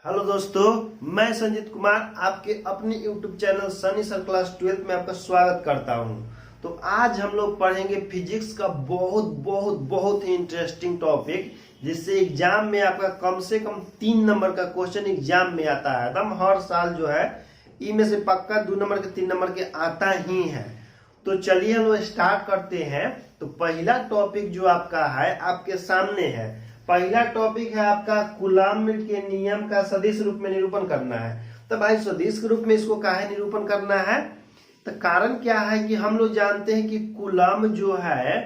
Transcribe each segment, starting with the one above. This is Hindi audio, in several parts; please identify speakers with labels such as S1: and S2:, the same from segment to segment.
S1: हेलो दोस्तों, मैं संजीत कुमार आपके अपने YouTube channel Sunny sir class 12 में आपका स्वागत करता हूं। तो आज हम लोग पढ़ेंगे फिजिक्स का बहुत बहुत बहुत ही इंटरेस्टिंग टॉपिक, जिससे एग्जाम में आपका कम से कम 3 नंबर का क्वेश्चन एग्जाम में आता है। एकदम हर साल जो है ई में से पक्का 2 नंबर के 3 नंबर के आता ही है। तो चलिए हम लोग स्टार्ट करते हैं। तो पहला टॉपिक जो आपका है आपके सामने है। पहला टॉपिक है आपका कूलम्ब के नियम का सदिश रूप में निरूपण करना है। तो भाई सदिश के रूप में इसको काहे निरूपण करना है? तो कारण क्या है कि हम लोग जानते हैं कि कूलम्ब जो है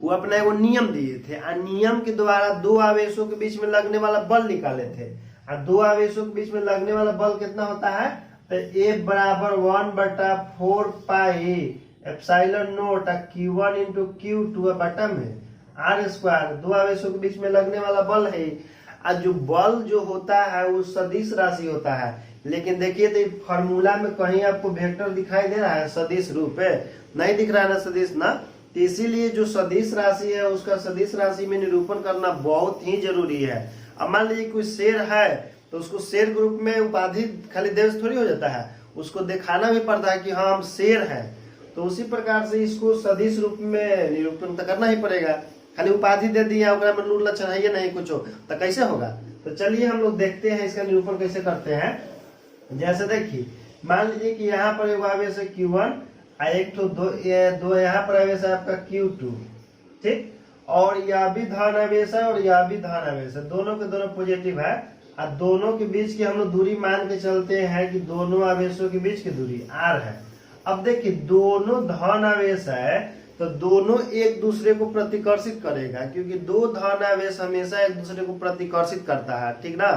S1: वो अपना एगो नियम दिए थे और नियम के द्वारा दो आवेशों के बीच में लगने वाला बल निकाले थे। और दो आवेशों के बीच में लगने वाला बल कितना होता है? तो F बराबर 1/4 pi epsilon note Q1 into Q2 बटा में R स्क्वायर। दो आवेशों के बीच में लगने वाला बल है। और जो बल जो होता है वो सदिश राशि होता है। लेकिन देखिए तो फॉर्मूला में कहीं आपको वेक्टर दिखाई दे रहा है सदिश रूप है? नहीं दिख रहा है ना सदिश ना। तो इसीलिए जो सदिश राशि है उसका सदिश राशि में निरूपण करना बहुत ही जरूरी है। अब मान लीजिए कोई शेर है तो उसको शेर ग्रुप में उपाधि खाली देश थोड़ी हो जाता है, उसको दिखाना भी पड़ता है कि हाँ हम शेर हैं। तो उसी प्रकार से इसको सदिश रूप में निरूपण तो करना ही पड़ेगा। खाली उपाधि दे दिया में लूट लक्षण है नहीं कुछ हो तो कैसे होगा? तो चलिए हम लोग देखते हैं इसका निरूपण कैसे करते हैं। जैसे देखिए मान लीजिए कि यहाँ पर एक आवेश है Q1 और एक तो दो यहाँ पर आवेश है आपका Q2, ठीक। और यह भी धन आवेश है और यह भी धन आवेश है, दोनों के दोनों पॉजिटिव है। और दोनों के बीच की हम लोग दूरी मान के चलते हैं कि दोनों आवेशों के बीच की दूरी R है। अब देखिए दोनों धन आवेश है तो दोनों एक दूसरे को प्रतिकर्षित करेगा, क्योंकि दो धन आवेश हमेशा एक दूसरे को प्रतिकर्षित करता है, ठीक ना।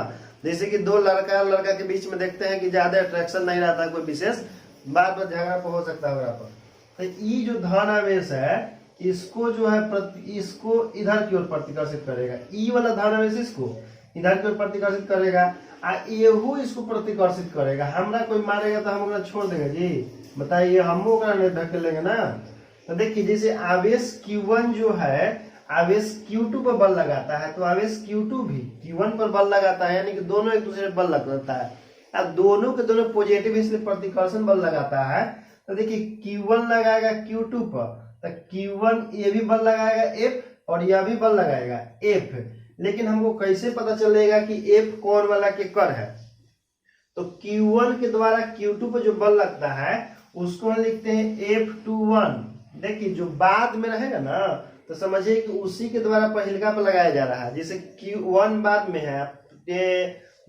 S1: जैसे कि दो लड़का और लड़का के बीच में देखते हैं कि ज्यादा अट्रैक्शन नहीं रहता, कोई विशेष बात पर झगड़ा हो सकता है पर। तो ये जो धन आवेश है इसको जो है इसको इधर की ओर प्रतिकर्षित करेगा। ई वाला धन आवेश इसको इधर की ओर प्रतिकर्षित करेगा और येहू इसको प्रतिकर्षित करेगा। हमरा कोई मारेगा तो हम छोड़ देंगे जी? बताइए, हम धकेल लेंगे ना। तो देखिए जैसे आवेश Q1 जो है आवेश Q2 पर बल लगाता है, तो आवेश Q2 भी Q1 पर बल लगाता है, यानी कि दोनों एक दूसरे पर बल लगाता है। अब दोनों के दोनों पॉजिटिव इसलिए प्रतिकर्षण बल लगाता है। तो देखिए Q1 लगाएगा Q2 पर, तो Q1 ये भी बल लगाएगा F और यह भी बल लगाएगा F। लेकिन हमको कैसे पता चलेगा कि F कौन वाला के कर है? तो Q1 के द्वारा Q2 पर जो बल लगता है उसको हम लिखते हैं F21। देखिए जो बाद में रहेगा ना तो समझिए कि उसी के द्वारा पहिलका पर लगाया जा रहा है। जैसे Q1 बाद में है,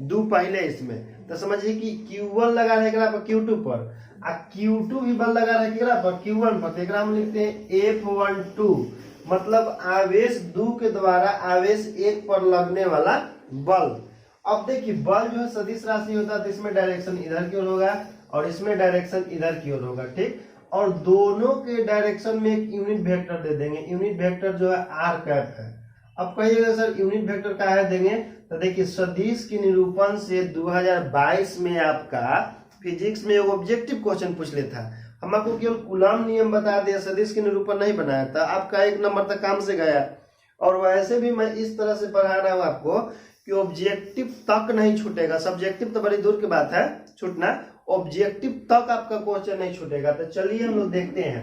S1: दो पहले इसमें, तो समझिए कि Q1 लगा रहेगा पर Q2 पर और Q2 भी बल लगा रहेगा पर Q1 पर। तो हम लिखते हैं F12, मतलब आवेश 2 के द्वारा आवेश 1 पर लगने वाला बल। अब देखिए बल जो है सदिश राशि होता है तो इसमें डायरेक्शन इधर की ओर होगा और इसमें डायरेक्शन इधर की ओर होगा, ठीक। और दोनों के डायरेक्शन में एक यूनिट वेक्टर दे देंगे। यूनिट वेक्टर जो है R कैप है। अब कहिएगा सर यूनिट वेक्टर का है देंगे? तो देखिए सदिश के निरूपण से 2022 में आपका फिजिक्स में एक ऑब्जेक्टिव क्वेश्चन पूछ ले था। हम आपको केवल कूलम्ब नियम बता दिया, सदिश के निरूपण नहीं बनाया था। आपका 1 नंबर तक काम से गया। और वैसे भी मैं इस तरह से पढ़ा रहा हूँ आपको कि ऑब्जेक्टिव तक नहीं छूटेगा। सब्जेक्टिव तो बड़ी दूर की बात है छूटना, ऑब्जेक्टिव तक आपका क्वेश्चन नहीं छूटेगा। तो चलिए हम लोग देखते हैं।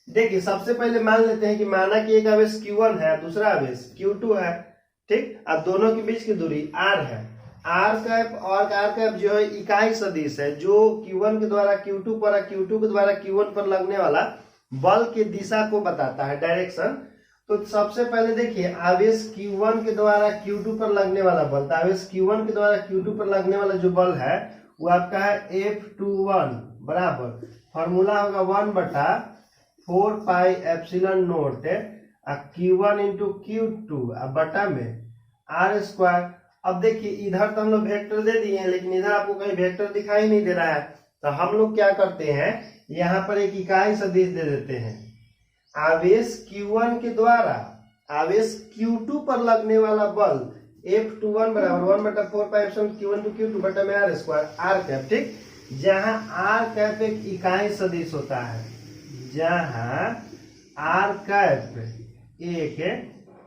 S1: देखिए सबसे पहले मान लेते हैं कि माना कि एक आवेश Q1 है, दूसरा आवेश Q2 है, ठीक। और दोनों के बीच की दूरी R है। R कैप और R कैप जो है इकाई सदिश है, जो Q1 के द्वारा Q2 पर और Q2 के द्वारा Q1 पर लगने वाला बल की दिशा को बताता है, डायरेक्शन। तो सबसे पहले देखिए आवेश Q1 के द्वारा Q2 पर लगने वाला बल, तो आवेश Q1 के द्वारा Q2 पर लगने वाला जो बल है वो आपका है F21 बराबर फॉर्मूला होगा 1/4 pi epsilon note Q1 into Q2 बटा में R स्क्वायर। अब देखिए इधर तो हम लोग वेक्टर दे दिए हैं, लेकिन इधर आपको कहीं वेक्टर दिखाई नहीं दे रहा है। तो हम लोग क्या करते हैं, यहाँ पर एक इकाई सदिश दे देते हैं। आवेश Q1 के द्वारा आवेश Q2 पर लगने वाला बल F21 बराबर 1/4 pi epsilon Q1 to Q2 बटा में R स्क्वायर R कैप, ठीक। जहां R कैप एक इकाई सदिश होता है, जहां R कैप एक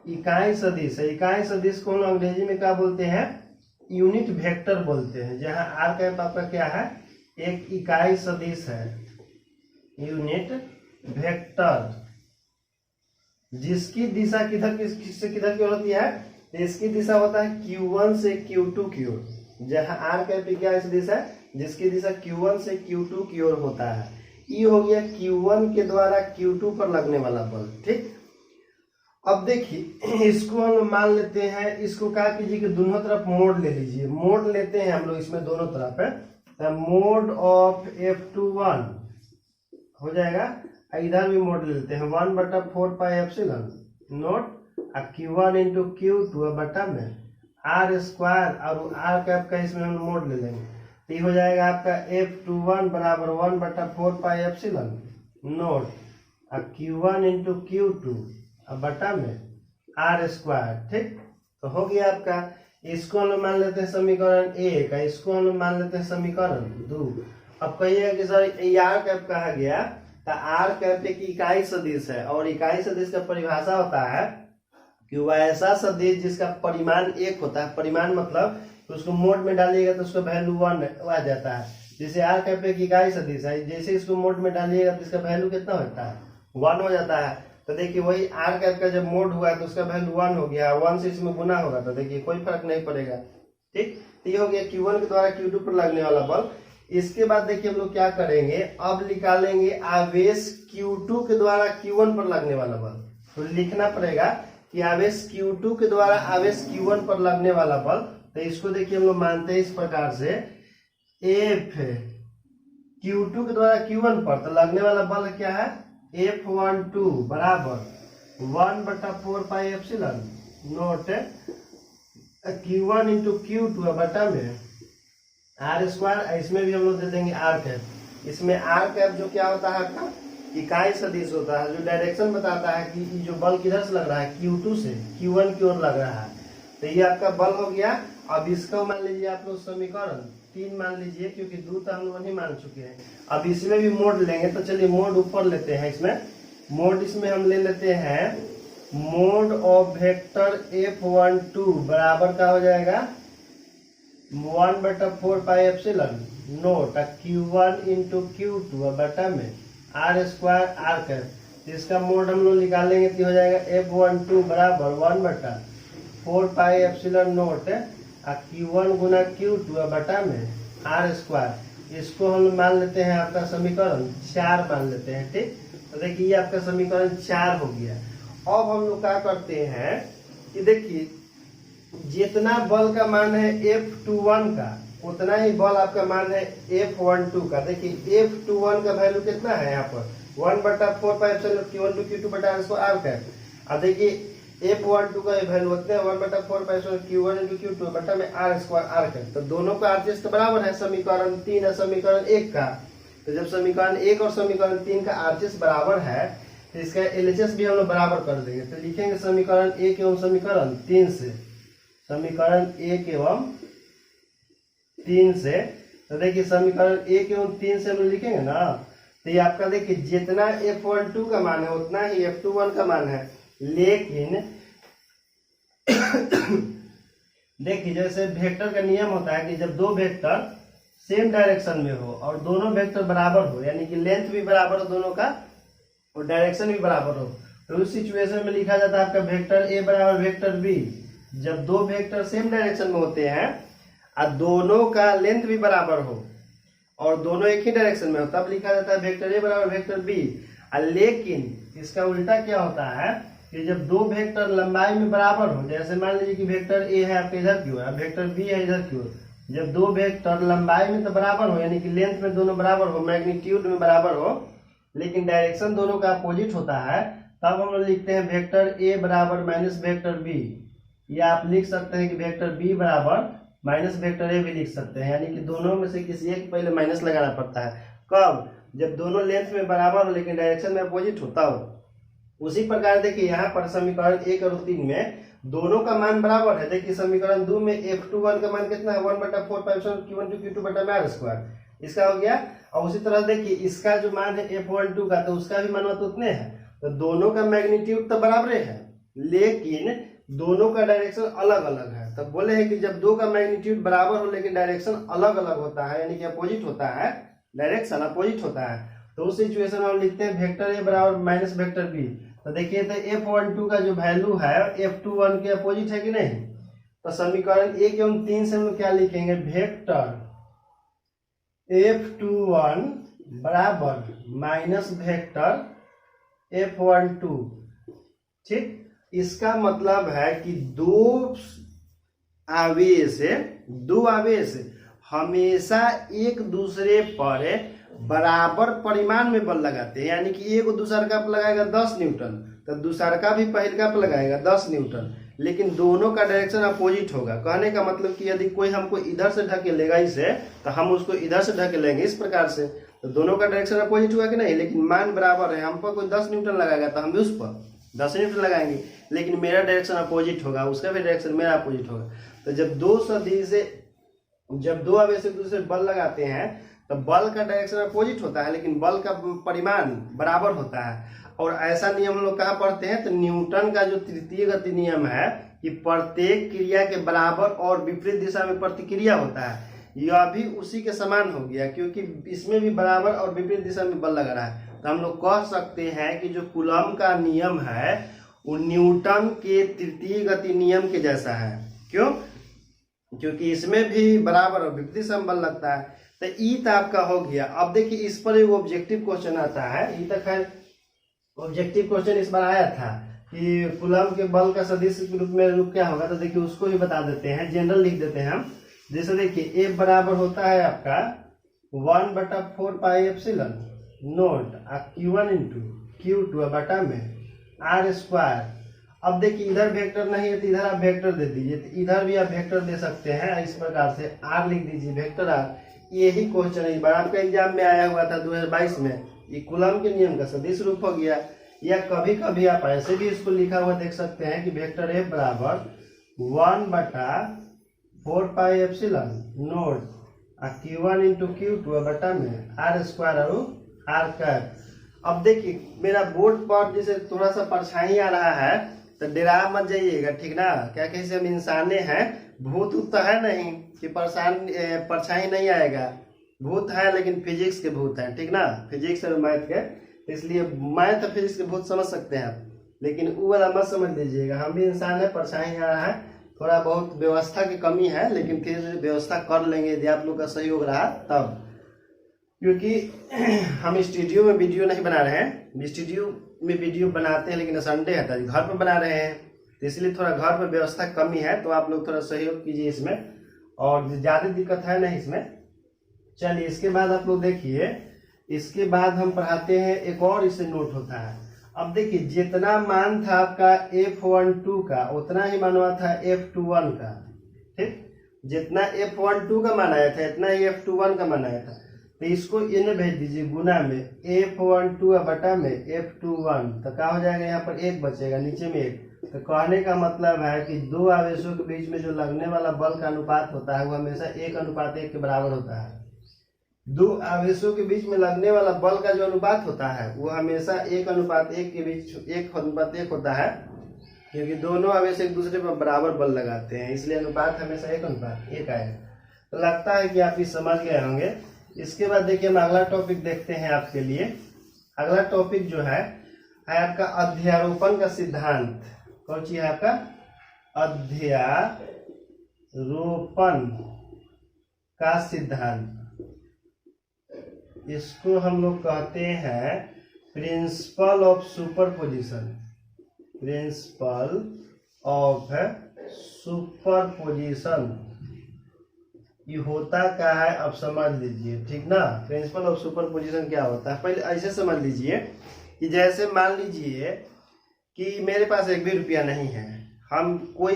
S1: इकाई सदिश है। इकाई सदिश को अंग्रेजी में क्या बोलते हैं? यूनिट वेक्टर बोलते हैं, जहां आर कैप आपका क्या है, एक इकाई सदिश है, यूनिट वेक्टर, जिसकी दिशा किससे किधर की ओर होती है, तो इसकी दिशा होता है Q1 से Q2 की ओर, जहां आर कैप इकाई सदिश है जिसकी दिशा Q1 से Q2 की ओर होता है। ये हो गया Q1 के द्वारा Q2 पर लगने वाला बल। ठीक, अब देखिए इसको हम मान लेते हैं, इसको क्या कीजिए कि दोनों तरफ मोड़ ले लीजिए, मोड़ लेते हैं हम लोग इसमें दोनों तरफ है, मोड ऑफ F21 हो जाएगा, इधर भी मोड़ ले लेते हैं 1/4 नोट Q1 इंटू Q2 बटा में आर स्क्वायर, और आर कैप का इसमें हम मोड़ ले लेंगे, तो ये हो जाएगा आपका F21 बराबर 1/4 नोट Q1 इंटू Q2 बटा में आर स्क्वायर। ठीक, तो हो गया आपका, इसको हम मान लेते हैं समीकरण 1, इसको हम मान लेते हैं समीकरण 2। अब कहिए कि सर आर कैप कहा गया, तो आर कैप एक इकाई सदिश है, और इकाई सदिश का परिभाषा होता है कि वह ऐसा सदिश जिसका परिमाण 1 होता है, परिमाण मतलब उसको मोड में डालिएगा तो उसका वैल्यू 1 आ जाता है। जैसे आर कैप एक इकाई सदिश है, जैसे इसको मोड में डालिएगा तो इसका वैल्यू कितना होता है, 1 हो जाता है। तो देखिए वही आर कैप का जब मोड हुआ है तो उसका वैल्यू 1 हो गया, 1 से इसमें गुना होगा तो देखिए कोई फर्क नहीं पड़ेगा। ठीक, तो ये हो गया Q1 के द्वारा Q2 पर लगने वाला बल। इसके बाद देखिए हम लोग क्या करेंगे, अब निकालेंगे आवेश Q2 के द्वारा Q1 पर लगने वाला बल। तो लिखना पड़ेगा कि आवेश Q2 के द्वारा आवेश Q1 पर लगने वाला बल, तो इसको देखिए हम लोग मानते हैं इस प्रकार से, F Q2 के द्वारा Q1 पर तो लगने वाला बल क्या है, F12 बराबर 1/4 नोट Q1 इंटू Q2 बटा में आर स्क्वायर, इसमें भी हम लोग दे देंगे आर कैप। इसमें आर कैप जो क्या होता है आपका इकाई सदिश होता है, जो डायरेक्शन बताता है कि जो बल किधर से लग रहा है, Q2 से Q1 की ओर लग रहा है। तो ये आपका बल हो गया। अब इसको मान लीजिए आप लोग समीकरण 3 मान लीजिए, क्योंकि 2 तो हम लोग नहीं मान चुके हैं। अब इसमें भी मोड लेंगे, तो चलिए मोड ऊपर लेते हैं, इसमें मोड इसमें हम ले लेते हैं मोड ऑफ वेक्टर F12 बराबर का हो जाएगा 1/4 नोट Q1 इंटू Q2 बटा में आर स्क्वायर आर कैप। इसका मोड हम लोग निकालेंगे तो हो जाएगा F12 बराबर 1/4 नोट Q1 गुना Q2 बटा में आर स्क्वायर। इसको हम मान लेते हैं आपका समीकरण 4 मान लेते हैं। ठीक, तो देखिए ये आपका समीकरण 4 हो गया। अब हम लोग क्या करते हैं कि देखिए जितना बल का मान है F21 का, उतना ही बल आपका मान है F12 का। देखिए F21 का वैल्यू कितना है यहाँ पर 1/4 Q1 Q2 बटा आर कैप। अब देखिए F12 का वैल्यू होते हैं 1/4 Q1 इंटू Q2 बटा में आर स्क्वायर आर कैप। तो दोनों का आरसीएस तो बराबर है, समीकरण 3 है समीकरण 1 का। तो जब समीकरण 1 और समीकरण 3 का आरसीएस बराबर है तो इसका एलएचएस भी हम लोग बराबर कर देंगे। तो लिखेंगे समीकरण 1 एवं समीकरण 3 से, समीकरण 1 एवं 3 से। तो देखिए समीकरण 1 एवं 3 से हम लिखेंगे ना, तो ये आपका देखिए जितना F12 का मान है उतना ही F21 का मान है। लेकिन देखिए जैसे वेक्टर का नियम होता है कि जब दो वेक्टर सेम डायरेक्शन में हो और दोनों वेक्टर बराबर हो, यानी कि लेंथ भी बराबर हो दोनों का और डायरेक्शन भी बराबर हो, तो उस सिचुएशन में लिखा जाता है आपका वेक्टर ए बराबर वेक्टर बी। जब दो वेक्टर सेम डायरेक्शन में होते हैं और दोनों का लेंथ भी बराबर हो और दोनों एक ही डायरेक्शन में हो, तब लिखा जाता है वेक्टर ए बराबर वेक्टर बी। लेकिन इसका उल्टा क्या होता है कि जब दो वेक्टर लंबाई में बराबर हो, जैसे मान लीजिए कि वेक्टर ए है आपके इधर की ओर, वेक्टर बी है इधर की ओर, जब दो वेक्टर लंबाई में तो बराबर हो, यानी कि लेंथ में दोनों बराबर हो, मैग्नीट्यूड में बराबर हो, लेकिन डायरेक्शन दोनों का अपोजिट होता है, तब हम लोग लिखते हैं वेक्टर ए बराबर माइनस वेक्टर बी। या आप लिख सकते हैं कि वेक्टर बी बराबर माइनस वेक्टर ए भी लिख सकते हैं, यानी कि दोनों में से किसी एक पहले माइनस लगाना पड़ता है। कब? जब दोनों लेंथ में बराबर हो लेकिन डायरेक्शन में अपोजिट होता हो। उसी प्रकार देखिए यहाँ पर समीकरण 1 और 3 में दोनों का मान बराबर है। देखिए समीकरण 2 में F21 का मान कितना है 1/4 Q1 Q2 बटा में आर स्क्वायर, इसका हो गया। और उसी तरह देखिए इसका जो मान है F12 का, तो उसका भी मान तो उतने हैं, तो दोनों का मैग्नीट्यूड तो बराबर है, लेकिन दोनों का डायरेक्शन अलग अलग है। तब बोले हैं कि जब दो का मैग्नीट्यूड बराबर हो लेकिन डायरेक्शन अलग अलग होता है, यानी कि अपोजिट होता है, डायरेक्शन अपोजिट होता है, तो उस सिचुएशन में हम लिखते हैं वेक्टर ए बराबर माइनस वेक्टर बी। तो देखिए तो F12 का जो वैल्यू है F21 के अपोजिट है कि नहीं, तो समीकरण 1 एवं 3 से हम लोग क्या लिखेंगे, वेक्टर F21 बराबर माइनस वेक्टर F12। ठीक, इसका मतलब है कि दो आवेश हमेशा एक दूसरे पर बराबर परिमाण में बल लगाते हैं, यानी कि एक दूसरा का लगाएगा 10 न्यूटन तो दूसरा का भी पहले का लगाएगा 10 न्यूटन, लेकिन दोनों का डायरेक्शन अपोजिट होगा। कहने का मतलब कि यदि कोई हमको इधर से ढकेलेगा इसे तो हम उसको इधर से ढकेलेंगे इस प्रकार से, तो दोनों का डायरेक्शन अपोजिट हुआ कि नहीं, लेकिन मान बराबर है। हम पर कोई 10 न्यूटन लगाएगा तो हम भी उस पर 10 न्यूटन लगाएंगे, लेकिन मेरा डायरेक्शन अपोजिट होगा, उसका भी डायरेक्शन मेरा अपोजिट होगा। तो जब दो आवेश एक दूसरे बल लगाते हैं तो बल का डायरेक्शन अपोजिट होता है, लेकिन बल का परिमाण बराबर होता है। और ऐसा नियम हम लोग कहाँ पढ़ते हैं, तो न्यूटन का जो तृतीय गति नियम है कि प्रत्येक क्रिया के बराबर और विपरीत दिशा में प्रतिक्रिया होता है, यह भी उसी के समान हो गया, क्योंकि इसमें भी बराबर और विपरीत दिशा में बल लग रहा है। तो हम लोग कह सकते हैं कि जो कूलम्ब का नियम है वो न्यूटन के तृतीय गति नियम के जैसा है। क्यों? क्योंकि इसमें भी बराबर और विपरीत दिशा में बल लगता है। तो ई तो आपका हो गया। अब देखिए इस पर एक ऑब्जेक्टिव क्वेश्चन आता है, ई तो खैर ऑब्जेक्टिव क्वेश्चन इस बार आया था कि कूलम्ब के बल का सदिश के रूप में रूप क्या होगा, तो देखिए उसको भी बता देते हैं, जनरल लिख देते हैं हम। जैसे देखिए ए बराबर होता है आपका 1/4 pi epsilon note Q1 into Q2 बटा में R स्क्वायर। अब देखिए इधर वेक्टर नहीं है तो इधर आप वेक्टर दे दीजिए, तो इधर भी आप वेक्टर दे सकते हैं इस प्रकार से, R लिख दीजिए, वेक्टर R। यही क्वेश्चन इस बार आपका एग्जाम में आया हुआ था 2022 में। ये कूलम्ब के नियम का सदिश रूप हो गया। या कभी कभी आप ऐसे भी इसको लिखा हुआ देख सकते हैं कि वेक्टर F बराबर 1/4 pi epsilon note Q1 into Q2 बटा में R स्क्वायर और R कैप। अब देखिए मेरा बोर्ड पर जैसे थोड़ा सा परछाई आ रहा है तो डरा मत जाइएगा, ठीक ना। क्या कैसे हम इंसाने हैं, भूत तो है नहीं कि परछाई नहीं आएगा, भूत है लेकिन फिजिक्स के भूत हैं, ठीक ना, फिजिक्स और मैथ के। इसलिए मैथ और फिजिक्स के भूत समझ सकते हैं आप, लेकिन वो वाला मत समझ लीजिएगा। हम भी इंसान है, परछाई आ रहा है, थोड़ा बहुत व्यवस्था की कमी है, लेकिन फिर व्यवस्था कर लेंगे यदि आप लोग का सहयोग रहा तब। क्योंकि हम स्टूडियो में वीडियो नहीं बना रहे हैं, स्टूडियो में वीडियो बनाते हैं लेकिन संडे है तो घर पर बना रहे हैं, तो इसलिए थोड़ा घर पर व्यवस्था कमी है, तो आप लोग थोड़ा सहयोग कीजिए इसमें, और ज़्यादा दिक्कत है नहीं इसमें। चलिए इसके बाद आप लोग देखिए, इसके बाद हम पढ़ाते हैं एक और इससे नोट होता है। अब देखिए जितना मान था आपका F12 का उतना ही मान हुआ था F21 का, ठीक। जितना F12 का मान आया था इतना ही F21 का मान आया था, तो इसको इन्हें भेज दीजिए गुना में F12 बटा में F21, तो क्या हो जाएगा, यहाँ पर एक बचेगा नीचे में एक। तो कहने का मतलब है कि दो आवेशों के बीच में जो लगने वाला बल का अनुपात होता है वो हमेशा 1:1 के बराबर होता है। दो आवेशों के बीच में लगने वाला बल का जो अनुपात होता है वो हमेशा 1:1 के बीच 1:1 होता है, क्योंकि दोनों आवेश एक दूसरे पर बराबर बल लगाते हैं, इसलिए अनुपात हमेशा 1:1 आएगा। तो लगता है कि आप ये समझ गए होंगे। इसके बाद देखिए हम अगला टॉपिक देखते हैं आपके लिए। अगला टॉपिक जो है आपका अध्यारोपण का सिद्धांत। कौन सी है आपका, अध्यारोपण का सिद्धांत। इसको हम लोग कहते हैं principle of superposition, principle of superposition. ये होता क्या है अब समझ लीजिए, ठीक ना। प्रिंसिपल ऑफ सुपरपोजिशन क्या होता है, पहले ऐसे समझ लीजिए कि जैसे मान लीजिए कि मेरे पास 1 भी रुपया नहीं है, हम कोई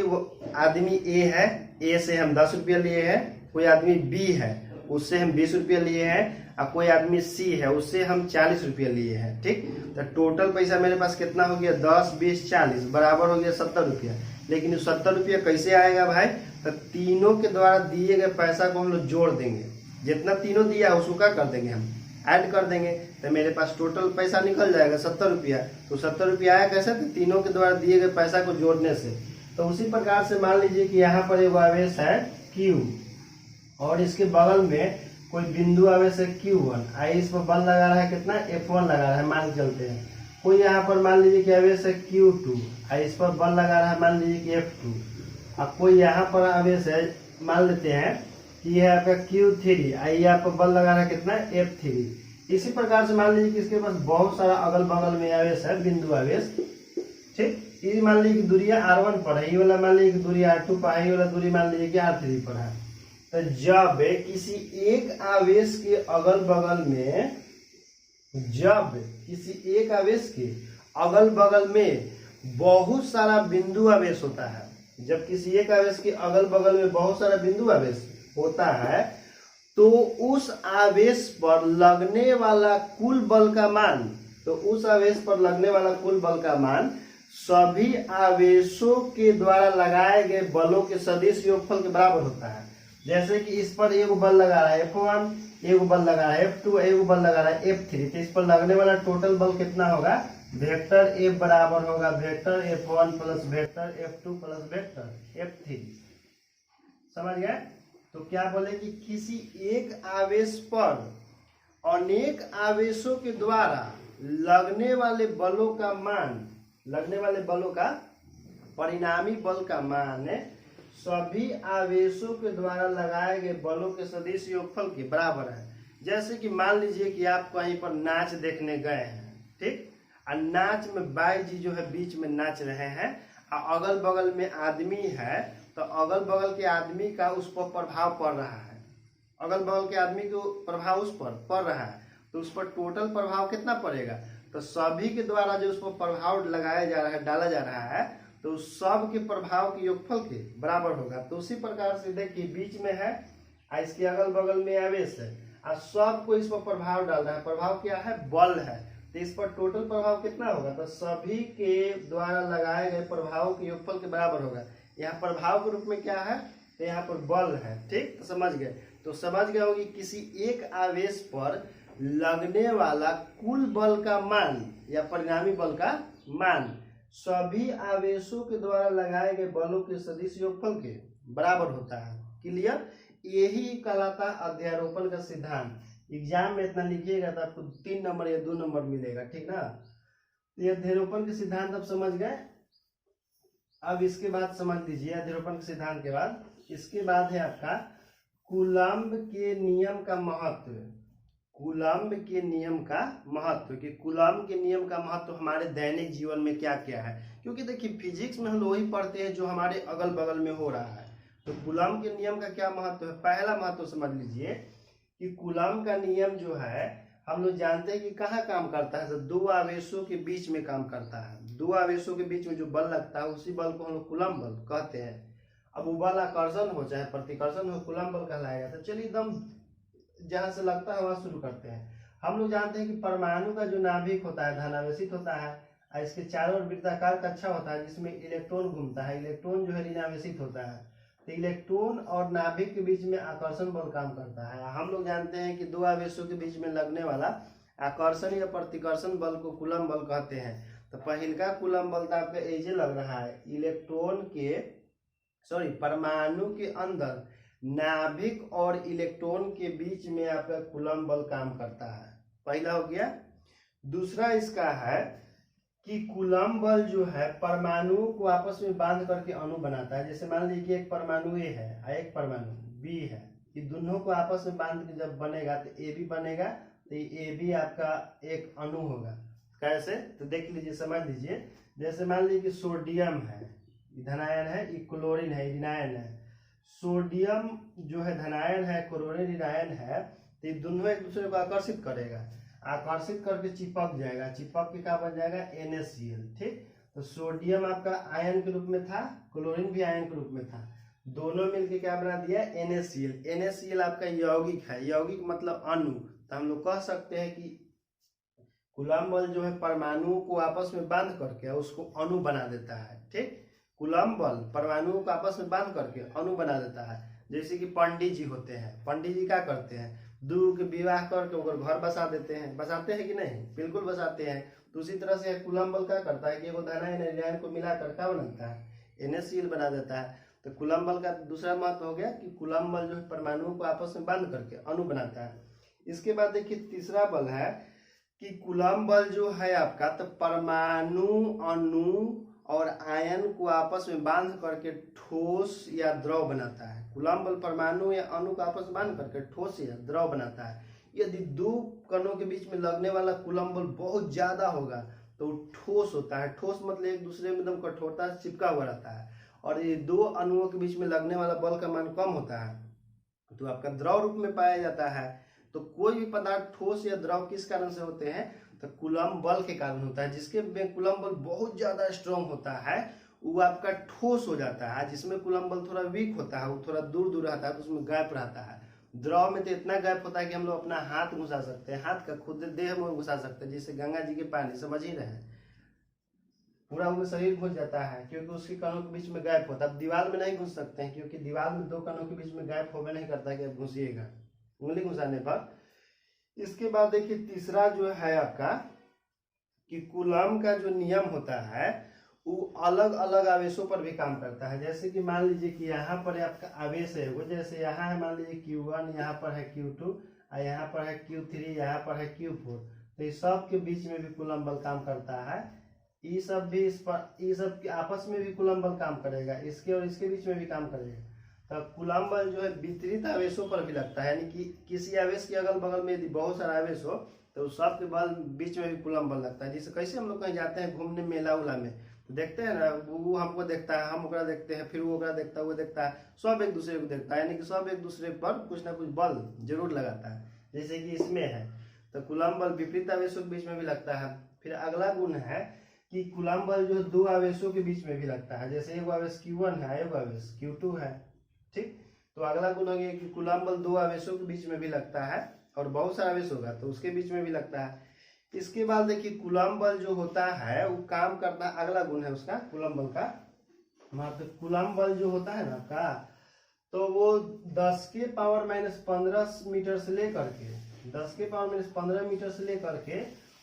S1: आदमी ए है, ए से हम 10 रुपया लिए हैं, कोई आदमी बी है उससे हम 20 रुपया लिए हैं, और कोई आदमी सी है उससे हम 40 रुपया लिए हैं, ठीक। तो टोटल पैसा मेरे पास कितना हो गया, 10, 20, 40 बराबर हो गया 70 रुपया। लेकिन 70 रुपया कैसे आएगा भाई, तो तीनों के द्वारा दिए गए पैसा को हम लोग जोड़ देंगे, जितना तीनों दिया उसको क्या कर देंगे, हम ऐड कर देंगे, तो मेरे पास टोटल पैसा निकल जाएगा 70 रुपया। तो 70 रुपया आया कैसे, तो तीनों के द्वारा दिए गए पैसा को जोड़ने से। तो तो उसी प्रकार से मान लीजिए कि यहाँ पर एक आवेश है Q और इसके बगल में कोई बिंदु आवेश है Q1। आई इस पर बल लगा रहा है कितना, F1 लगा रहा है, मान के चलते हैं। कोई यहाँ पर मान लीजिए कि आवेश है Q2, आई इस पर बल लगा रहा है, मान लीजिए कि F2। अब कोई यहाँ पर आवेश है, मान लेते हैं कि यह आपका Q3, आई यहाँ पर बल लगा रहा है कितना, F3। इसी प्रकार से मान लीजिए कि इसके पास बहुत सारा अगल बगल में आवेश है, बिंदु आवेश। ठीक, ये मान लीजिए कि दूरिया R1 पर है, ये वाला मान लीजिए कि दूरी R2 पर है, ये वाला दूरी मान लीजिए कि R3 पर है। तो जब किसी एक आवेश के अगल बगल में, जब किसी एक आवेश के अगल बगल में बहुत सारा बिंदु आवेश होता है, जब किसी एक आवेश के अगल बगल में बहुत सारा बिंदु आवेश होता है, तो उस आवेश पर लगने वाला कुल बल का मान, तो उस आवेश पर लगने वाला कुल बल का मान सभी आवेशों के द्वारा लगाए गए बलों के सदिश योगफल के बराबर होता है। जैसे कि इस पर एक बल लगा रहा है F1, एक बल लगा रहा है F2, एक बल लगा रहा है F3, तो इस पर लगने वाला टोटल बल कितना होगा, वेक्टर F बराबर होगा vector F1 plus vector F2 plus vector F3। समझ गए? तो क्या बोले कि किसी एक आवेश पर अनेक आवेशों के द्वारा लगने वाले बलों का मान, लगने वाले बलों का परिणामी बल का मान सभी आवेशों के द्वारा लगाए गए बलों के सदिश योगफल के बराबर है। जैसे कि मान लीजिए कि आप कहीं पर नाच देखने गए हैं, ठीक, और नाच में बाई जी जो है बीच में नाच रहे हैं और अगल बगल में आदमी है, तो अगल बगल के आदमी का उस पर प्रभाव पड़ रहा है, अगल बगल के आदमी को प्रभाव उस पर पड़ रहा है, तो उस पर टोटल प्रभाव कितना पड़ेगा, तो सभी के द्वारा जो उस पर प्रभाव लगाया जा रहा है, डाला जा रहा है, तो सब के प्रभाव के योगफल के बराबर होगा। तो उसी प्रकार से देखिए बीच में है, इसके अगल बगल में आवेश है, और सब को इस पर प्रभाव डाल रहा है, प्रभाव क्या है, बल है, तो इस पर टोटल प्रभाव कितना होगा, तो सभी के द्वारा लगाए गए प्रभाव के योगफल के बराबर होगा। यहाँ प्रभाव के रूप में क्या है, तो यहाँ पर बल है। ठीक, तो समझ गए? तो समझ गए होगी किसी एक आवेश पर लगने वाला कुल बल का मान या परिणामी बल का मान सभी आवेशों के द्वारा लगाए गए बलों के सदिश योगफल के बराबर होता है। क्लियर? यही कहलाता अध्यारोपण का सिद्धांत। एग्जाम में इतना लिखिएगा तो आपको 3 नंबर या 2 नंबर मिलेगा। ठीक ना? तो ये अध्यारोपण के सिद्धांत अब समझ गए। अब इसके बाद समझ लीजिए अध्यारोपण के सिद्धांत के बाद, इसके बाद है आपका कूलम्ब के नियम का महत्व। कूलम्ब के नियम का महत्व, कि कूलम्ब के नियम का महत्व हमारे दैनिक जीवन में क्या क्या है, क्योंकि देखिए फिजिक्स में हम लोग वही पढ़ते हैं जो हमारे अगल बगल में हो रहा है। तो कूलम्ब के नियम का क्या महत्व है? पहला महत्व समझ लीजिए कि कूलम्ब का नियम जो है हम लोग जानते हैं कि कहाँ काम करता है, तो 2 आवेशों के बीच में काम करता है। 2 आवेशों के बीच में जो बल लगता है उसी बल को हम लोग कूलम्ब बल कहते हैं। अब वो बल आकर्षण हो चाहे प्रतिकर्षण हो, कूलम्ब बल कहलाएगा। तो चलिए एकदम जहां से लगता है वहां शुरू करते हैं। हम लोग जानते हैं कि परमाणु का जो नाभिक होता है धनावेशित होता है, और इसके चारों ओर वृत्ताकार कक्षा होता है जिसमें इलेक्ट्रॉन घूमता है। इलेक्ट्रॉन जो है ऋणावेशित होता है, तो इलेक्ट्रॉन और नाभिक के बीच में आकर्षण बल काम करता है। हम लोग जानते हैं कि 2 आवेशों के बीच में लगने वाला आकर्षण या प्रतिकर्षण बल को कूलम्ब बल कहते हैं। तो पहिलका कूलम्ब बल आपका ऐसे लग रहा है, इलेक्ट्रॉन के परमाणु के अंदर नाभिक और इलेक्ट्रॉन के बीच में आपका कूलम्ब बल काम करता है। पहला हो गया। दूसरा इसका है कि कूलम्ब बल जो है परमाणुओं को आपस में बांध करके अणु बनाता है। जैसे मान लीजिए कि एक परमाणु ए है और एक परमाणु बी है, ये दोनों को आपस में बांध के जब बनेगा तो ए भी बनेगा, तो ए भी आपका एक अणु होगा। कैसे? तो देख लीजिए, समझ लीजिए। जैसे मान लीजिए कि सोडियम है, धनायन है, ये क्लोरीन है, ऋणायन है। सोडियम जो है धनायन है, क्लोरीन ऋणायन है, तो ये दोनों एक दूसरे को आकर्षित करेगा, आकर्षित करके चिपक जाएगा, चिपक के क्या बन जाएगा, NaCl। ठीक, तो सोडियम आपका आयन के रूप में था, क्लोरीन भी आयन के रूप में था, दोनों मिलके क्या बना दिया, NaCl। NaCl आपका यौगिक है, यौगिक मतलब अणु। तो हम लोग कह सकते हैं कि कूलम्ब बल जो है परमाणुओं को आपस में बांध करके उसको अणु बना देता है। ठीक, कूलम्ब बल परमाणुओं को आपस में बांध करके अणु बना देता है। जैसे कि पंडित जी होते हैं, पंडित जी क्या करते हैं, 2 के विवाह करके ओकर घर बसा देते हैं। बसाते हैं कि नहीं? बिल्कुल बसाते हैं। तो उसी तरह से कूलम्ब बल क्या करता है कि एगो धनायन ऋणायन को मिलाकर क्या बनाता है, NaCl बना देता है। तो कूलम्ब बल का दूसरा महत्व हो गया कि कूलम्ब बल जो है परमाणुओं को आपस में बांध करके अणु बनाता है। इसके बाद देखिए तीसरा बल है कि कूलम्ब बल जो है आपका, तो परमाणु, अणु और आयन को आपस में बांध करके ठोस या द्रव बनाता है। कूलम्ब बल परमाणु या अणु को आपस में बांध करके ठोस या द्रव बनाता है। यदि दो कणों के बीच में लगने वाला कूलम्ब बल बहुत ज्यादा होगा तो वो ठोस होता है। ठोस मतलब एक दूसरे में एकदम कठोरता से चिपका हुआ रहता है। और ये दो अणुओं के बीच में लगने वाला बल का मान कम होता है तो आपका द्रव रूप में पाया जाता है। तो कोई भी पदार्थ ठोस या द्रव किस कारण से होते हैं, तो कूलम्ब बल के कारण होता है। जिसके में कूलम्ब बल बहुत ज्यादा स्ट्रांग होता है वो आपका ठोस हो जाता है। जिसमें कूलम्ब बल थोड़ा वीक होता है, वो थोड़ा दूर दूर रहता है, तो उसमें गैप रहता है। द्रव में तो इतना गैप होता है कि हम लोग अपना हाथ घुसा सकते हैं, हाथ का खुद देह में घुसा सकते हैं, जैसे गंगा जी के पानी, समझ ही रहे, पूरा उनका शरीर घुस जाता है क्योंकि उसके कणों के बीच में गैप होता है। अब दीवार में नहीं घुस सकते हैं क्योंकि दीवार में दो कणों के बीच में गैप होवे नहीं करता कि आप घुसिएगा उंगली घुसाने पर। इसके बाद देखिए तीसरा जो है आपका कि कूलम्ब का जो नियम होता है वो अलग अलग आवेशों पर भी काम करता है। जैसे कि मान लीजिए कि यहाँ पर आपका आवेश है वो, जैसे यहाँ है मान लीजिए Q1, यहाँ पर है Q2 और यहाँ पर है Q3, यहाँ पर है Q4। तो इस सब के बीच में भी कूलम्ब बल काम करता है। ये सब भी ये सब के आपस में भी कूलम्ब बल काम करेगा, इसके और इसके बीच में भी काम करेगा। तो कूलम्ब बल जो है विपरीत आवेशों पर भी लगता है, यानी कि किसी आवेश के अगल बगल में यदि बहुत सारा आवेश हो तो सब के बल बीच में भी कूलम्ब बल लगता है। जैसे कैसे हम लोग कहीं जाते हैं घूमने मेला उला में, तो देखते हैं ना, वो हमको देखता है, हम ओकरा देखते हैं, फिर वो ओकरा देखता है, वो देखता है, सब एक दूसरे को देखता है, यानी कि सब एक दूसरे पर कुछ ना कुछ बल जरूर लगाता है। जैसे कि इसमें है तो कूलम्ब बल विपरीत आवेशों के बीच में भी लगता है। फिर अगला गुण है कि कूलम्ब बल जो दो आवेशों के बीच में भी लगता है। जैसे एक आवेश Q1 है, एक आवेश Q2 है, ठीक। तो अगला गुण हो गया कि कूलम्ब बल दो आवेशों के बीच में भी लगता है और बहुत सारा आवेश होगा तो उसके बीच में भी लगता है। इसके बाद देखिए कूलम्ब बल जो होता है वो काम करता है, अगला गुण है उसका कूलम्ब बल का मतलब कूलम्ब बल जो होता है ना का, तो वो 10 के पावर -15 मीटर से लेकर के 10 के पावर -15 मीटर से लेकर के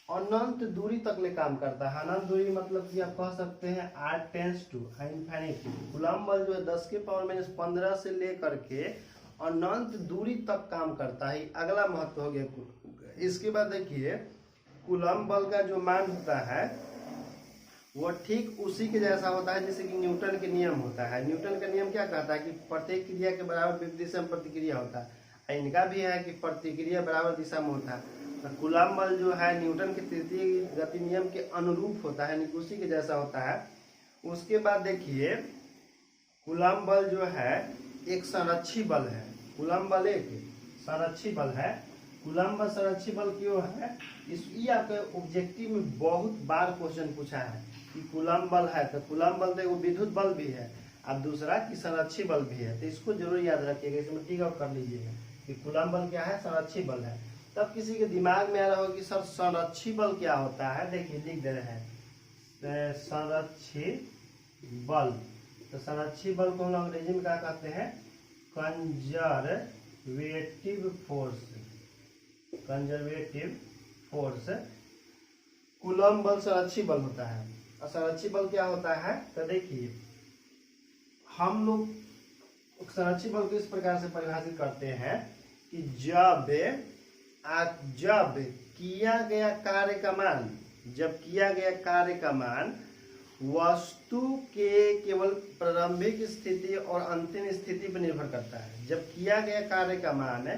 S1: अनंत दूरी तक ले काम करता है। अनंत दूरी मतलब कि आप कह सकते हैं r tends to infinity. Coulomb बल जो है 10 के पावर -15 से लेकर के अनंत दूरी तक काम करता है। अगला महत्व हो गया। इसके बाद देखिए कूलम्ब बल का जो मान होता है वो ठीक उसी के जैसा होता है जैसे कि न्यूटन के नियम होता है। न्यूटन का नियम क्या कहता है कि प्रत्येक क्रिया के बराबर विपरीत दिशा में प्रतिक्रिया होता है। इनका भी है कि प्रतिक्रिया बराबर दिशा में होता है। तो कूलम्ब बल जो है न्यूटन के तृतीय गति नियम के अनुरूप होता है, यानी उसी के जैसा होता है। उसके बाद देखिए कूलम्ब बल जो है एक संरक्षी बल है। कूलम्ब बल एक संरक्षी बल है। कूलम्ब बल संरक्षी बल क्यों है, ये आपके ऑब्जेक्टिव में बहुत बार क्वेश्चन पूछा है कि कूलम्ब बल है। तो कूलम्ब बल तो विद्युत बल भी है और दूसरा कि संरक्षी बल भी है। तो इसको जरूर याद रखिएगा, इसमें टिक आउट कर लीजिएगा कि कूलम्ब बल क्या है, संरक्षी बल है। तब किसी के दिमाग में आ रहा हो कि सर संरक्षी बल क्या होता है, देखिए लिख दे रहे हैं संरक्षी बल। तो संरक्षी बल को हम लोग अंग्रेजी में क्या कहते हैं, conservative force. Conservative force coulomb बल संरक्षी बल होता है। और संरक्षी बल क्या होता है, तो देखिए हम लोग संरक्षी बल को इस प्रकार से परिभाषित करते हैं कि जब किया गया कार्य का मान वस्तु के केवल प्रारंभिक स्थिति और अंतिम स्थिति पर निर्भर करता है। जब किया गया कार्य का मान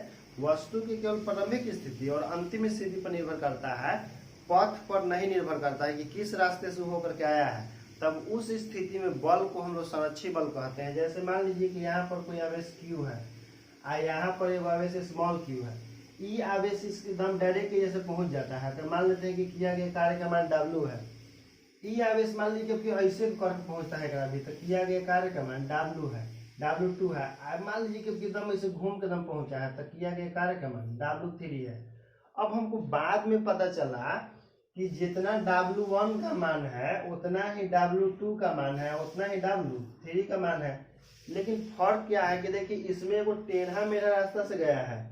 S1: वस्तु की केवल प्रारंभिक स्थिति और अंतिम स्थिति पर निर्भर करता है, पथ पर नहीं निर्भर करता है कि किस रास्ते से होकर के आया है, तब उस स्थिति में बल को हम लोग संरक्षी बल कहते हैं। जैसे मान लीजिए कि यहाँ पर कोई आवेश Q है और यहाँ पर एक आवेश स्मॉल q है। ये आवेश इसके दम डायरेक्ट जैसे पहुंच जाता है। तो मान लेते हैं कि किया गया कार्य का मान W है। ये आवेश मान लीजिए कि ऐसे करके पहुंचता है अभी तक, किया गया कार्य का मान W है, W2 है। मान लीजिए कि एकदम ऐसे घूम के दम पहुंचा है तो किया गया कार्य का मान W3 है। अब हमको बाद में पता चला कि जितना W1 का मान है उतना ही W2 का मान है, उतना ही W3 का मान है। लेकिन फर्क क्या है कि देखिए इसमें वो टेढ़ा मेढ़ा रास्ता से गया है,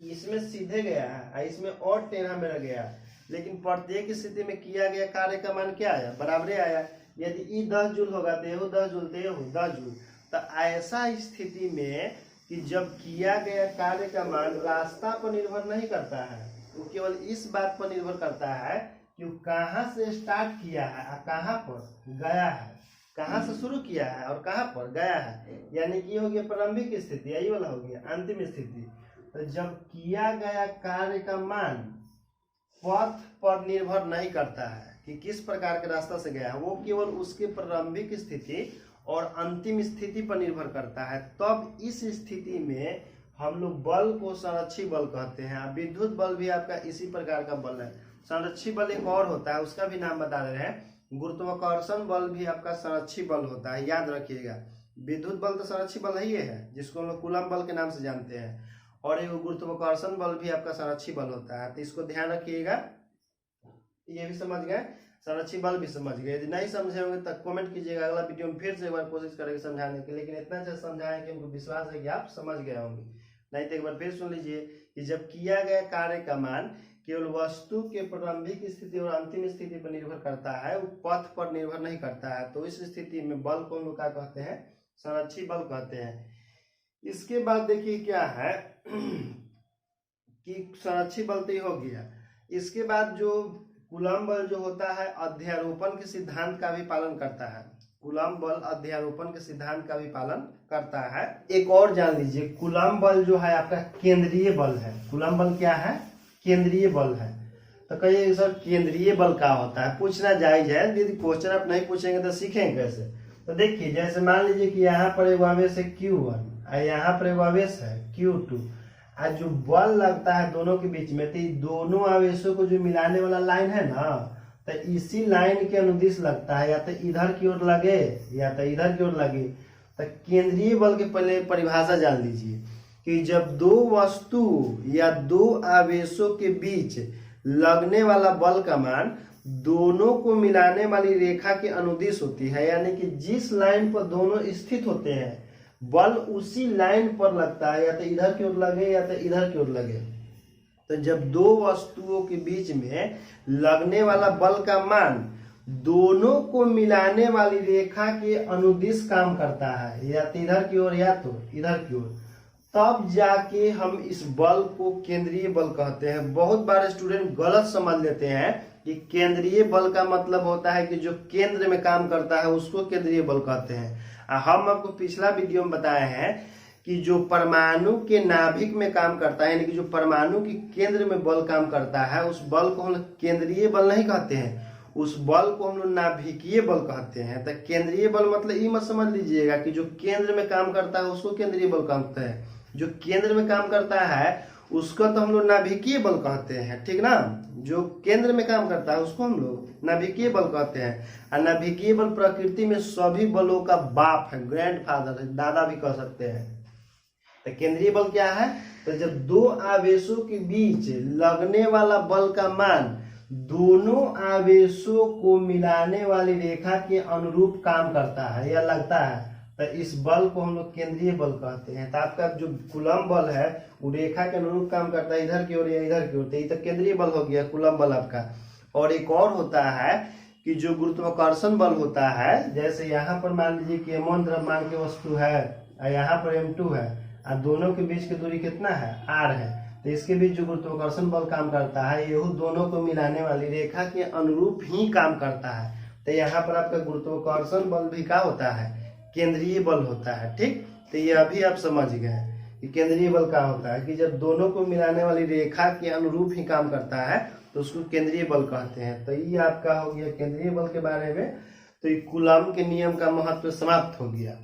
S1: इसमें सीधे गया है, इसमें और टेढ़ा मेढ़ा गया। लेकिन प्रत्येक स्थिति में किया गया कार्य का मान क्या आया, बराबर आया। यदि ई 10 जूल होगा तो यहू 10 जूल, तो यहू 10 जूल। तो ऐसा स्थिति में कि जब किया गया कार्य का मान रास्ता पर निर्भर नहीं करता है, वो केवल इस बात पर निर्भर करता है कि वो कहाँ से स्टार्ट किया है और कहाँ पर गया है, कहाँ से शुरू किया है और कहाँ पर गया है। यानी कि ये हो गया प्रारंभिक स्थिति, यही वाला हो गया अंतिम स्थिति। तो जब किया गया कार्य का मान पथ पर निर्भर नहीं करता है कि किस प्रकार के रास्ता से गया है, वो केवल उसके प्रारंभिक स्थिति और अंतिम स्थिति पर निर्भर करता है, तब इस स्थिति में हम लोग बल को संरक्षी बल कहते हैं। विद्युत बल भी आपका इसी प्रकार का बल है। संरक्षी बल एक और होता है, उसका भी नाम बता रहे हैं। गुरुत्वाकर्षण बल भी आपका संरक्षी बल होता है, याद रखिएगा। विद्युत बल तो संरक्षी बल ही है, जिसको हम लोग कूलम बल के नाम से जानते हैं, और एक गुरुत्वाकर्षण बल भी आपका संरक्षी बल होता है। तो इसको ध्यान रखिएगा। ये भी समझ गए, संरक्षी बल भी समझ गए। यदि नहीं समझे होंगे तो कमेंट कीजिएगा, अगला वीडियो में फिर से एक बार कोशिश करेंगे समझाने की। लेकिन इतना अच्छा समझाएं कि हमको विश्वास है कि आप समझ गए होंगे। नहीं तो एक बार फिर सुन लीजिए कि जब किया गया कार्य का मान केवल वस्तु के प्रारंभिक स्थिति और अंतिम स्थिति पर निर्भर करता है, वो पथ पर निर्भर नहीं करता है, तो इस स्थिति में बल को हम लोग क्या कहते हैं, संरक्षी बल कहते हैं। इसके बाद देखिए क्या है कि संरक्षी बल तो हो गया। इसके बाद जो कूलम बल जो होता है अध्यारोपण के सिद्धांत का भी पालन करता है। कूलम बल अध्यारोपण के सिद्धांत का भी पालन करता है। एक और जान लीजिए, कूलम बल जो है आपका केंद्रीय बल है। कूलम बल क्या है, केंद्रीय बल है। तो कहिए सर केंद्रीय बल क्या होता है, पूछना जायज है। यदि क्वेश्चन आप नहीं पूछेंगे तो सीखेंगे कैसे। तो देखिए जैसे मान लीजिए कि यहाँ पर एक आवेश है Q1 और यहाँ पर एक आवेश है Q2, आज जो बल लगता है दोनों के बीच में, तो दोनों आवेशों को जो मिलाने वाला लाइन है ना, तो इसी लाइन के अनुदिश लगता है, या तो इधर की ओर लगे या तो इधर की ओर लगे। तो केंद्रीय बल के पहले परिभाषा जान लीजिए कि जब दो वस्तु या दो आवेशों के बीच लगने वाला बल का मान दोनों को मिलाने वाली रेखा के अनुदिश होती है, यानी कि जिस लाइन पर दोनों स्थित होते हैं बल उसी लाइन पर लगता है, या तो इधर की ओर लगे या तो इधर की ओर लगे। तो जब दो वस्तुओं के बीच में लगने वाला बल का मान दोनों को मिलाने वाली रेखा के अनुदिश काम करता है, या तो इधर की ओर या तो इधर की ओर, तब जाके हम इस बल को केंद्रीय बल कहते हैं। बहुत बार स्टूडेंट गलत समझ लेते हैं कि केंद्रीय बल का मतलब होता है कि जो केंद्र में काम करता है उसको केंद्रीय बल कहते हैं। हम आपको पिछला वीडियो में बताए हैं कि जो परमाणु के नाभिक में काम करता है, यानी कि जो परमाणु के केंद्र में बल काम करता है, उस बल को हम लोग केंद्रीय बल नहीं कहते हैं, उस बल को हम लोग नाभिकीय बल कहते हैं। तो केंद्रीय बल मतलब ये मत समझ लीजिएगा कि जो केंद्र में काम करता है उसको केंद्रीय बल कहते हैं। जो केंद्र में काम करता है उसको तो हम लोग नाभिकीय बल कहते हैं, ठीक ना। जो केंद्र में काम करता है उसको हम लोग नाभिकीय बल कहते हैं। और नाभिकीय बल प्रकृति में सभी बलों का बाप है, ग्रैंडफादर है, दादा भी कह सकते हैं। तो केंद्रीय बल क्या है, तो जब दो आवेशों के बीच लगने वाला बल का मान दोनों आवेशों को मिलाने वाली रेखा के अनुरूप काम करता है या लगता है, तो इस बल को हम लोग केंद्रीय बल कहते हैं। तो आपका जो कूलम बल है वो रेखा के अनुरूप काम करता है, इधर की ओर या इधर की ओर, तो ये तो केंद्रीय बल हो गया कूलम बल आपका। और एक और होता है कि जो गुरुत्वाकर्षण बल होता है, जैसे यहाँ पर मान लीजिए कि M1 द्रव्यमान की वस्तु है और यहाँ पर M2 है, और दोनों के बीच की दूरी कितना है, r है, तो इसके बीच जो गुरुत्वाकर्षण बल काम करता है यह दोनों को मिलाने वाली रेखा के अनुरूप ही काम करता है। तो यहाँ पर आपका गुरुत्वाकर्षण बल भी क्या होता है, केंद्रीय बल होता है, ठीक। तो ये अभी आप समझ गए कि केंद्रीय बल क्या होता है, कि जब दोनों को मिलाने वाली रेखा के अनुरूप ही काम करता है तो उसको केंद्रीय बल कहते हैं। तो ये आपका हो गया केंद्रीय बल के बारे में। तो ये कूलम के नियम का महत्व समाप्त हो गया।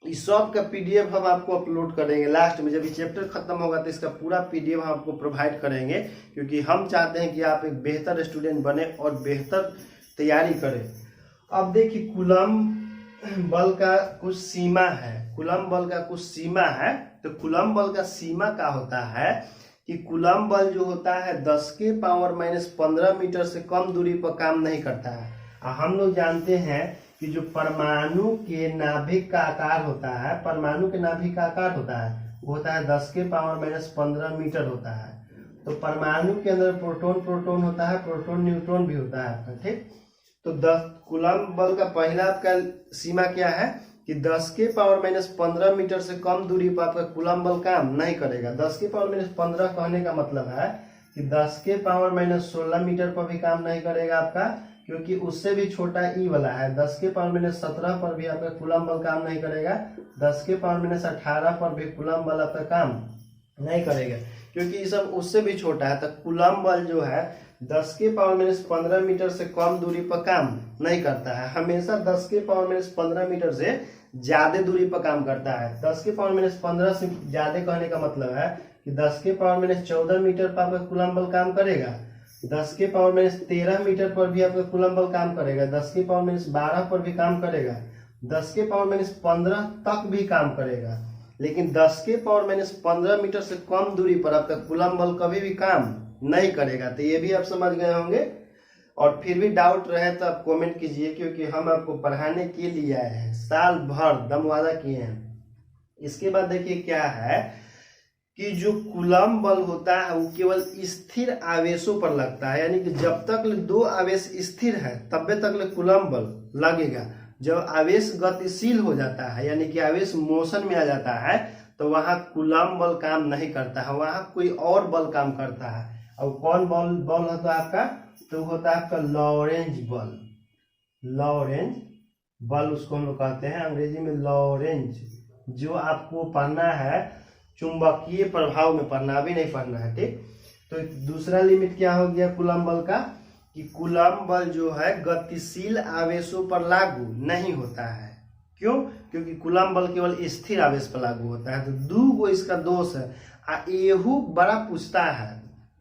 S1: इस सब का PDF हम आपको अपलोड करेंगे लास्ट में, जब ये चैप्टर खत्म होगा तो इसका पूरा PDF हम आपको प्रोवाइड करेंगे, क्योंकि हम चाहते हैं कि आप एक बेहतर स्टूडेंट बने और बेहतर तैयारी करें। अब देखिए कूलम बल का कुछ सीमा है, कूलम बल का कुछ सीमा है। तो कूलम बल का सीमा क्या होता है कि कूलम बल जो होता है 10⁻⁻15 मीटर से कम दूरी पर काम नहीं करता है। हम लोग जानते हैं कि जो परमाणु के नाभिक का आकार होता है, परमाणु के नाभिक का आकार होता है वो होता है 10⁻⁻15 मीटर होता है। तो परमाणु के अंदर प्रोटॉन होता है, प्रोटॉन न्यूट्रॉन भी होता है, ठीक। तो 10 कूलम्ब बल का पहला आपका सीमा क्या है कि 10 के पावर माइनस 15 मीटर से कम दूरी पर आपका कूलम्ब बल काम नहीं करेगा। 10 के पावर माइनस 15 कहने का मतलब है कि 10 के पावर माइनस 16 मीटर पर भी काम नहीं करेगा आपका, क्योंकि उससे भी छोटा ई वाला है। 10 के पावर माइनस 17 पर भी आपका कूलम्ब बल काम नहीं करेगा। 10 के पावर माइनस 18 पर भी कूलम्ब बल आपका काम नहीं करेगा, क्योंकि ये सब उससे भी छोटा है। तो कूलम्ब बल जो है 10 के पावर माइनस 15 मीटर से कम दूरी पर काम नहीं करता है, हमेशा 10 के पावर माइनस 15 मीटर से ज्यादा दूरी पर काम करता है। 10 के पावर माइनस 15 से ज्यादा कहने का मतलब है कि 10 के पावर माइनस 14 मीटर पर आपका कूलम्ब बल काम करेगा। 10 के पावर माइनस 13 मीटर पर भी आपका कूलम्ब बल काम करेगा। 10 के पावर माइनस 12 पर भी काम करेगा। 10 के पावर माइनस 15 तक भी काम करेगा। लेकिन 10 के पावर माइनस 15 मीटर से कम दूरी पर आपका कूलम्ब बल कभी भी काम नहीं करेगा। तो ये भी आप समझ गए होंगे। और फिर भी डाउट रहे तो आप कमेंट कीजिए, क्योंकि हम आपको पढ़ाने के लिए आए हैं, साल भर दम वादा किए हैं। इसके बाद देखिए क्या है कि जो कूलम्ब बल होता है वो केवल स्थिर आवेशों पर लगता है, यानी कि जब तक दो आवेश स्थिर है तब तक कूलम्ब बल लगेगा। जब आवेश गतिशील हो जाता है, यानी कि आवेश मोशन में आ जाता है, तो वहां कूलम्ब बल काम नहीं करता है, वहां कोई और बल काम करता है। और कौन बल होता है आपका, तो होता है आपका लॉरेंज बल। लॉरेंज बल उसको हम लोग कहते हैं अंग्रेजी में लॉरेंज, जो आपको पढ़ना है चुंबकीय प्रभाव में पढ़ना, अभी नहीं पढ़ना है, ठीक। तो दूसरा लिमिट क्या हो गया कूलम्ब बल का कि कूलम्ब बल जो है गतिशील आवेशों पर लागू नहीं होता है। क्यों? क्योंकि कूलम्ब बल केवल स्थिर आवेश पर लागू होता है। तो दो इसका दोष है। एहू बड़ा पूछता है,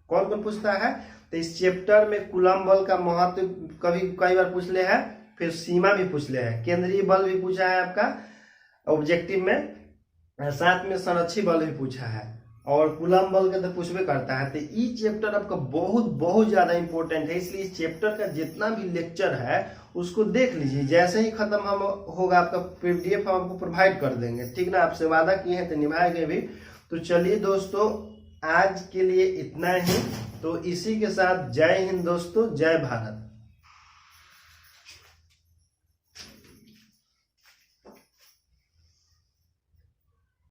S1: कौन कौन पूछता है, तो इस चैप्टर में कूलम्ब बल का महत्व कई बार पूछ ले है, फिर सीमा भी पूछ ले है, केंद्रीय बल भी पूछा है आपका ऑब्जेक्टिव में, साथ में संरक्षी बल भी पूछा है, और कूलम्ब बल का तो पूछबे करता है। तो ये चैप्टर आपका बहुत बहुत ज्यादा इंपॉर्टेंट है, इसलिए इस चैप्टर का जितना भी लेक्चर है उसको देख लीजिए। जैसे ही खत्म हम होगा आपका PDF हम आपको प्रोवाइड कर देंगे, ठीक ना। आपसे वादा किए हैं तो निभाएंगे भी। तो चलिए दोस्तों, आज के लिए इतना ही। तो इसी के साथ जय हिंद दोस्तों, जय भारत।